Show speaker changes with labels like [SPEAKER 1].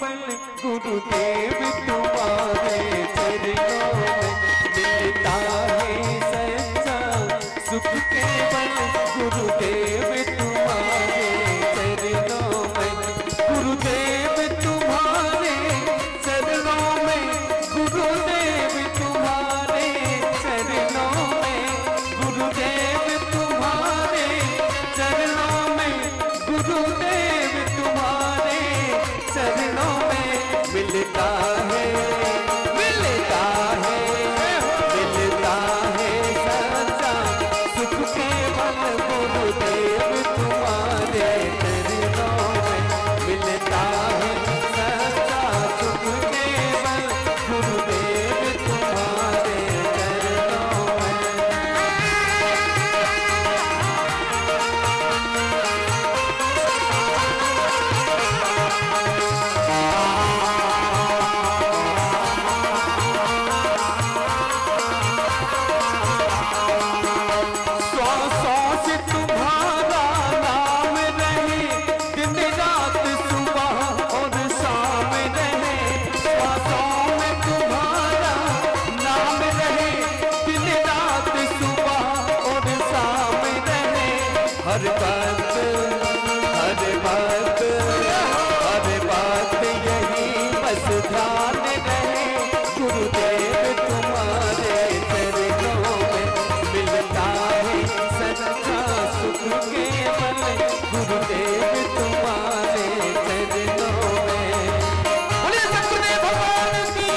[SPEAKER 1] बल गुरुदेव तुम्हारे चरणों में मिलता है सच्चा सुख केवल गुरुदेव तुम्हारे चरणों में गुरुदेव तुम्हारे चरणों में गुरुदेव तुम्हारे चरणों में गुरुदेव तुम्हारे चरणों में गुरुदेव तुम्हारे चरणों में मिलता है मिलता है मिलता है सच्चा सुख केवल गुरुदेव तुम्हारे चरणों में मिलता है सच्चा सुख केवल गुरुदेव तुम्हारे चरणों में। हर बात यही बस ध्यान रहे गुरुदेव तुम्हारे चरणों में मिलता है सच्चा सुख केवल गुरुदेव तुम्हारे चरणों में। बोलिए सतगुरुदेव भगवान की